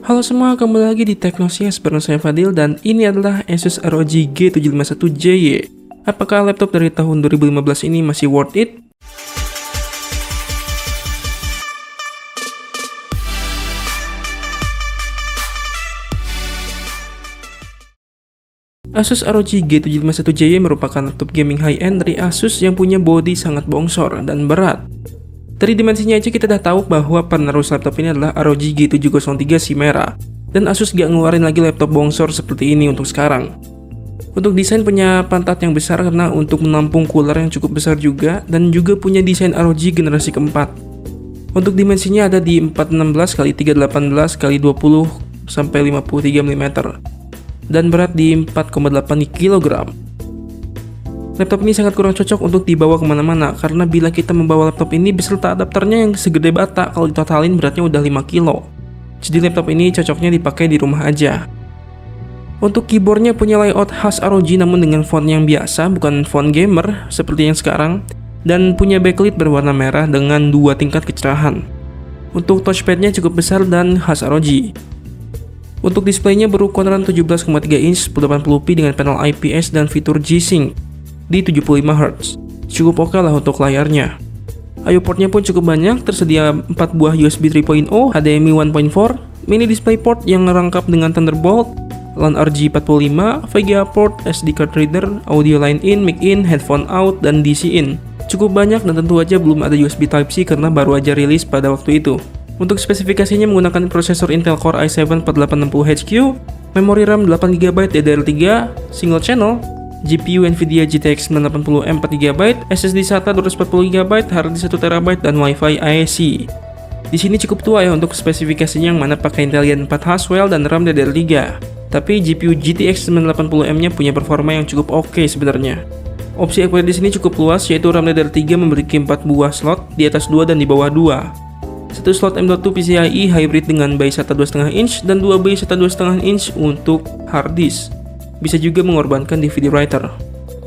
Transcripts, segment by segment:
Halo semua, kembali lagi di Teknosias bareng saya Fadil dan ini adalah Asus ROG G751JY. Apakah laptop dari tahun 2015 ini masih worth it? Asus ROG G751JY merupakan laptop gaming high-end dari Asus yang punya bodi sangat bongsor dan berat. Dari dimensinya aja kita udah tahu bahwa penerus laptop ini adalah ROG G703 Chimera. Dan Asus gak ngeluarin lagi laptop bongsor seperti ini untuk sekarang. Untuk desain punya pantat yang besar karena untuk menampung cooler yang cukup besar juga. Dan juga punya desain ROG generasi keempat. Untuk dimensinya ada di 416 x 318 x 20 sampai 53 mm. Dan berat di 4,8 kg. Laptop ini sangat kurang cocok untuk dibawa kemana-mana karena bila kita membawa laptop ini beserta adapternya yang segede bata, kalau ditotalin beratnya udah 5 kilo. Jadi laptop ini cocoknya dipakai di rumah aja. Untuk keyboardnya punya layout khas ROG namun dengan font yang biasa, bukan font gamer seperti yang sekarang. Dan punya backlit berwarna merah dengan 2 tingkat kecerahan. Untuk touchpadnya cukup besar dan khas ROG. Untuk displaynya berukuran 17,3 inch 1080p dengan panel IPS dan fitur G-Sync di 75 Hz. Cukup oke lah untuk layarnya. I/O portnya pun cukup banyak, tersedia 4 buah USB 3.0, HDMI 1.4, mini DisplayPort yang rangkap dengan Thunderbolt, LAN RJ45, VGA port, SD card reader, audio line in, mic in, headphone out, dan DC in. Cukup banyak dan tentu aja belum ada USB Type-C karena baru aja rilis pada waktu itu. Untuk spesifikasinya menggunakan prosesor Intel Core i7 4860HQ, memori RAM 8GB DDR3, single channel, GPU Nvidia GTX 980M 4GB, SSD SATA 240GB, HDD 1TB, dan Wi-Fi AEC. Di sini cukup tua ya untuk spesifikasinya yang mana pakai Intel 4 Haswell dan RAM DDR3. Tapi GPU GTX 980M-nya punya performa yang cukup oke sebenarnya. Opsi upgrade di sini cukup luas yaitu RAM DDR3 memiliki 4 buah slot di atas 2 dan di bawah 2. Satu slot M.2 PCIe hybrid dengan bay SATA 2,5 inch dan 2 bay SATA 2,5 inch untuk hard disk. Bisa juga mengorbankan DVD writer.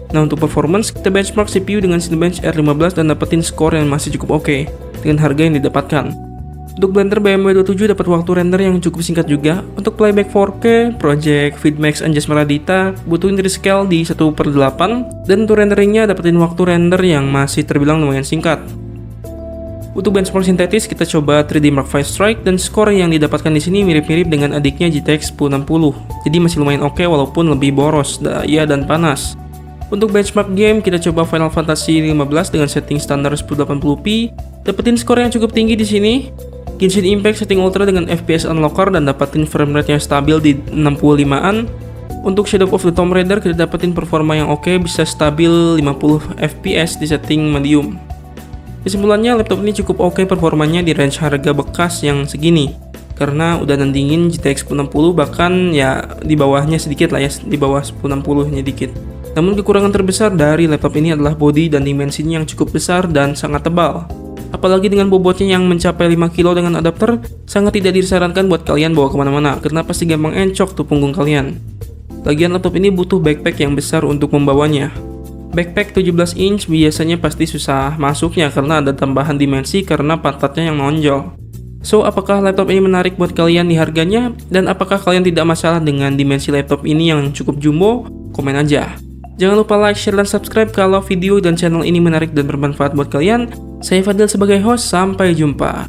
Nah untuk performance, kita benchmark CPU dengan Cinebench R15 dan dapetin skor yang masih cukup oke dengan harga yang didapatkan. Untuk Blender BMW 27 dapat waktu render yang cukup singkat juga. Untuk playback 4K, Project Vidmax Anjas Meradita butuhin rescale di 1/8 dan untuk renderingnya dapetin waktu render yang masih terbilang lumayan singkat. Untuk benchmark sintetis kita coba 3D Mark V Strike dan skor yang didapatkan di sini mirip-mirip dengan adiknya GTX 1060. Jadi masih lumayan oke walaupun lebih boros, daya dan panas. Untuk benchmark game kita coba Final Fantasy 15 dengan setting standar 1080p, dapetin skor yang cukup tinggi di sini. Genshin Impact setting ultra dengan FPS unlocker dan dapetin frame rate yang stabil di 65an. Untuk Shadow of the Tomb Raider kita dapetin performa yang oke, bisa stabil 50 FPS di setting medium. Kesimpulannya laptop ini cukup oke performanya di range harga bekas yang segini karena udah nandingin GTX 1060 bahkan ya di bawahnya sedikit lah ya, di bawah 1060 nya dikit. Namun kekurangan terbesar dari laptop ini adalah bodi dan dimensinya yang cukup besar dan sangat tebal. Apalagi dengan bobotnya yang mencapai 5 kg dengan adapter, sangat tidak disarankan buat kalian bawa kemana-mana karena pasti gampang encok tuh punggung kalian. Lagian laptop ini butuh backpack yang besar untuk membawanya. Backpack 17 inch biasanya pasti susah masuknya karena ada tambahan dimensi karena pantatnya yang menonjol. So, apakah laptop ini menarik buat kalian di harganya? Dan apakah kalian tidak masalah dengan dimensi laptop ini yang cukup jumbo? Komen aja. Jangan lupa like, share, dan subscribe kalau video dan channel ini menarik dan bermanfaat buat kalian. Saya Fadil sebagai host, sampai jumpa.